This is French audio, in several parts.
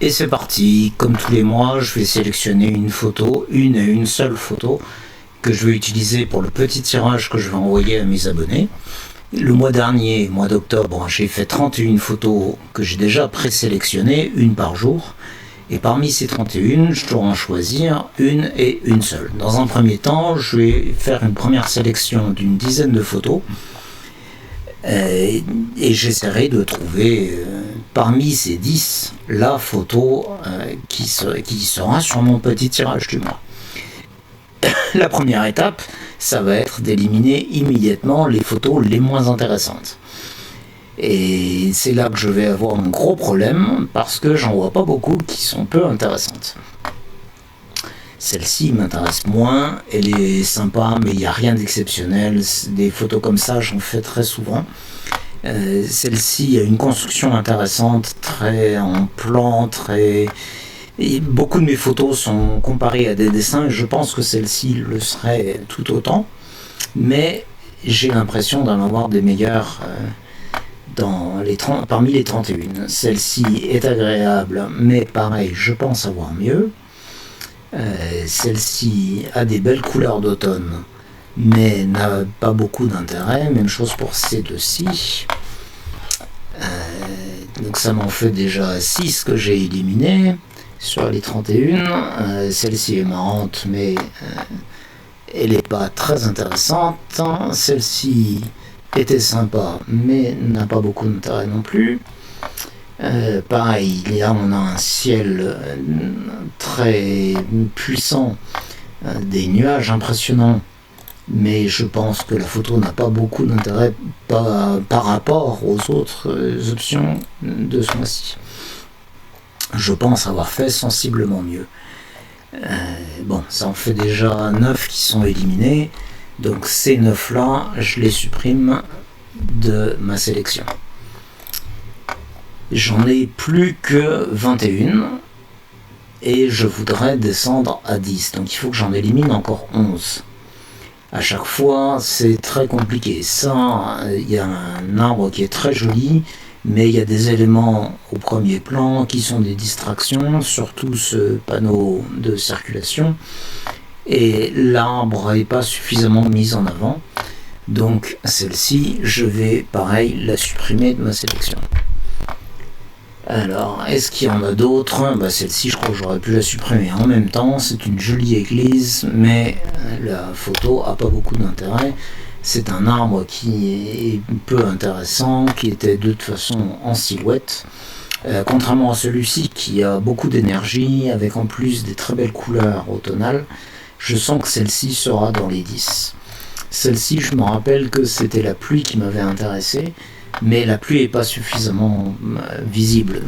Et c'est parti, comme tous les mois, je vais sélectionner une photo, une et une seule photo, que je vais utiliser pour le petit tirage que je vais envoyer à mes abonnés. Le mois dernier, mois d'octobre, j'ai fait 31 photos que j'ai déjà présélectionnées, une par jour. Et parmi ces 31, je dois en choisir une et une seule. Dans un premier temps, je vais faire une première sélection d'une dizaine de photos. Et j'essaierai de trouver parmi ces 10 la photo qui sera sur mon petit tirage du mois. La première étape, ça va être d'éliminer immédiatement les photos les moins intéressantes. Et c'est là que je vais avoir un gros problème parce que j'en vois pas beaucoup qui sont peu intéressantes. Celle-ci m'intéresse moins, elle est sympa, mais il n'y a rien d'exceptionnel. Des photos comme ça, j'en fais très souvent. Celle-ci a une construction intéressante, très en plan, très... Et beaucoup de mes photos sont comparées à des dessins, et je pense que celle-ci le serait tout autant. Mais j'ai l'impression d'en avoir des meilleures parmi les 31. Celle-ci est agréable, mais pareil, je pense avoir mieux. Celle-ci a des belles couleurs d'automne, mais n'a pas beaucoup d'intérêt. Même chose pour ces deux-ci. Donc ça m'en fait déjà 6 que j'ai éliminées sur les 31. Celle-ci est marrante, mais elle n'est pas très intéressante. Celle-ci était sympa, mais n'a pas beaucoup d'intérêt non plus. Pareil, là on a un ciel très puissant, des nuages impressionnants, mais je pense que la photo n'a pas beaucoup d'intérêt par rapport aux autres options de ce mois-ci. Je pense avoir fait sensiblement mieux. Bon, ça en fait déjà 9 qui sont éliminés, donc ces 9 là, je les supprime de ma sélection. J'en ai plus que 21 et je voudrais descendre à 10, donc il faut que j'en élimine encore 11. À chaque fois, c'est très compliqué. Ça, il y a un arbre qui est très joli, mais il y a des éléments au premier plan qui sont des distractions, surtout ce panneau de circulation, et l'arbre n'est pas suffisamment mis en avant. Donc celle-ci, je vais pareil la supprimer de ma sélection. Alors, est-ce qu'il y en a d'autres ? Celle-ci, je crois que j'aurais pu la supprimer en même temps. C'est une jolie église, mais la photo n'a pas beaucoup d'intérêt. C'est un arbre qui est peu intéressant, qui était de toute façon en silhouette. Contrairement à celui-ci qui a beaucoup d'énergie, avec en plus des très belles couleurs automnales, je sens que celle-ci sera dans les 10. Celle-ci, je me rappelle que c'était la pluie qui m'avait intéressé, mais la pluie n'est pas suffisamment visible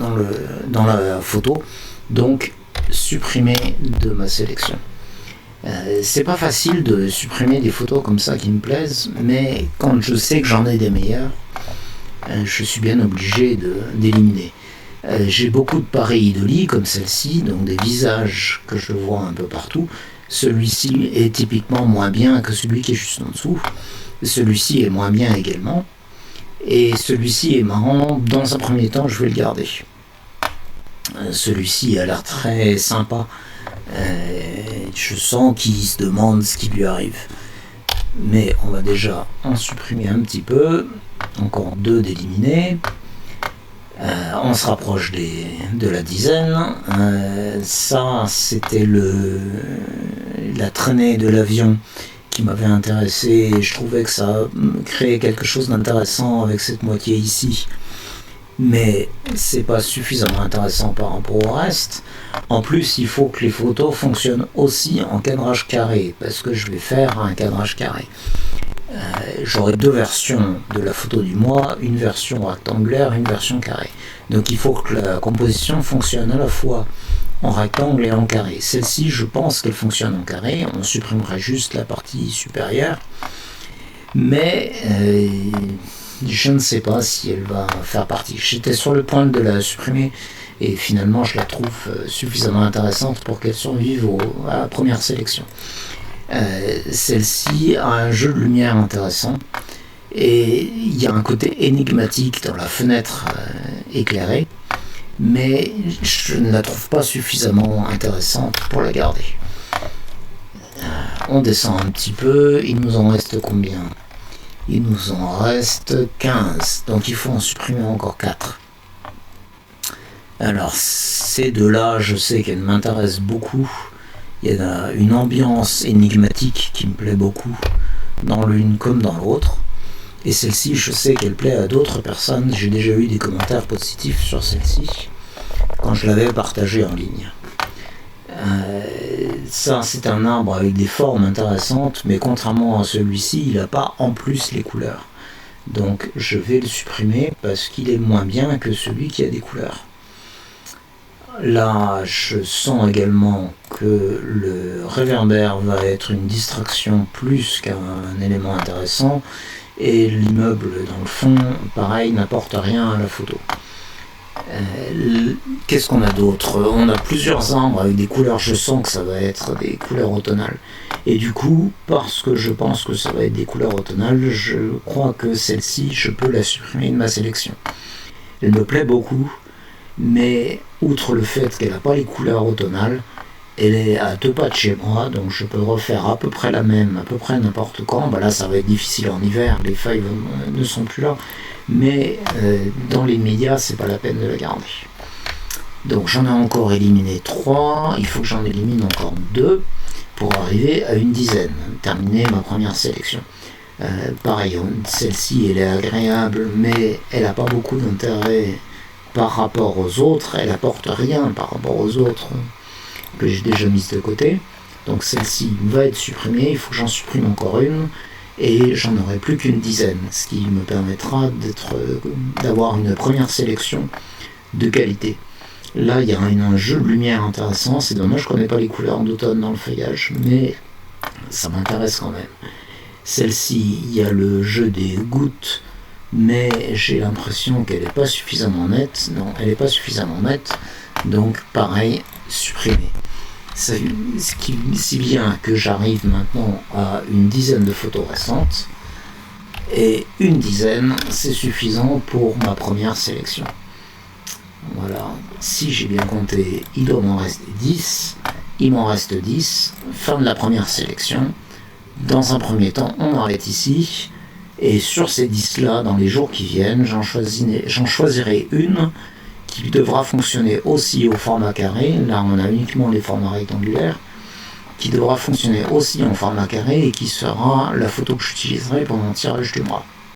dans la photo, donc supprimée de ma sélection. C'est pas facile de supprimer des photos comme ça qui me plaisent, mais quand je sais que j'en ai des meilleures, je suis bien obligé d'éliminer. J'ai beaucoup de pareidolie comme celle-ci, donc des visages que je vois un peu partout. Celui-ci est typiquement moins bien que celui qui est juste en dessous. Celui-ci est moins bien également. Et celui-ci est marrant, dans un premier temps je vais le garder. Celui-ci a l'air très sympa. Je sens qu'il se demande ce qui lui arrive. Mais on va déjà en supprimer un petit peu. Encore 2 d'éliminés. On se rapproche de la dizaine. Ça, c'était la traînée de l'avion qui m'avait intéressé, et je trouvais que ça créait quelque chose d'intéressant avec cette moitié ici, mais c'est pas suffisamment intéressant par rapport au reste. En plus, il faut que les photos fonctionnent aussi en cadrage carré, parce que je vais faire un cadrage carré. J'aurai 2 versions de la photo du mois, une version rectangulaire, une version carrée. Donc il faut que la composition fonctionne à la fois en rectangle et en carré. Celle-ci, je pense qu'elle fonctionne en carré, on supprimerait juste la partie supérieure, mais je ne sais pas si elle va faire partie. J'étais sur le point de la supprimer, et finalement je la trouve suffisamment intéressante pour qu'elle survive à la première sélection. Celle-ci a un jeu de lumière intéressant, et il y a un côté énigmatique dans la fenêtre éclairée, mais je ne la trouve pas suffisamment intéressante pour la garder. On descend un petit peu, il nous en reste combien? Il nous en reste 15, donc il faut en supprimer encore 4. Alors ces deux-là, je sais qu'elles m'intéressent beaucoup. Il y a une ambiance énigmatique qui me plaît beaucoup, dans l'une comme dans l'autre. Et celle-ci, je sais qu'elle plaît à d'autres personnes. J'ai déjà eu des commentaires positifs sur celle-ci, quand je l'avais partagée en ligne. Ça, c'est un arbre avec des formes intéressantes, mais contrairement à celui-ci, il n'a pas en plus les couleurs. Donc je vais le supprimer parce qu'il est moins bien que celui qui a des couleurs. Là, je sens également que le réverbère va être une distraction plus qu'un élément intéressant, et l'immeuble dans le fond, pareil, n'apporte rien à la photo. Qu'est-ce qu'on a d'autre? On a plusieurs arbres avec des couleurs, je sens que ça va être des couleurs automnales. Et du coup, parce que je pense que ça va être des couleurs automnales, je crois que celle-ci, je peux la supprimer de ma sélection. Elle me plaît beaucoup, mais outre le fait qu'elle n'a pas les couleurs automnales, elle est à 2 pas de chez moi, donc je peux refaire à peu près la même, à peu près n'importe quand. Là, ça va être difficile en hiver, les feuilles ne sont plus là, mais dans les médias, c'est pas la peine de la garder. Donc j'en ai encore éliminé 3, il faut que j'en élimine encore 2 pour arriver à une dizaine, terminer ma première sélection. Pareil, celle-ci elle est agréable, mais elle n'a pas beaucoup d'intérêt par rapport aux autres, elle apporte rien par rapport aux autres que j'ai déjà mise de côté. Donc celle-ci va être supprimée, il faut que j'en supprime encore une, et j'en aurai plus qu'une dizaine, ce qui me permettra d'avoir une première sélection de qualité. Là, il y a un jeu de lumière intéressant, c'est dommage que je ne connais pas les couleurs d'automne dans le feuillage, mais ça m'intéresse quand même. Celle-ci, il y a le jeu des gouttes, mais j'ai l'impression qu'elle n'est pas suffisamment nette. Non, elle n'est pas suffisamment nette, donc pareil, supprimer. Si bien que j'arrive maintenant à une dizaine de photos récentes, et une dizaine, c'est suffisant pour ma première sélection. Voilà, si j'ai bien compté, il doit m'en rester 10, il m'en reste 10, fin de la première sélection. Dans un premier temps, on arrête ici, et sur ces 10 là, dans les jours qui viennent, j'en choisirai une qui devra fonctionner aussi au format carré. Là on a uniquement les formats rectangulaires, qui devra fonctionner aussi en format carré et qui sera la photo que j'utiliserai pour mon tirage du mois.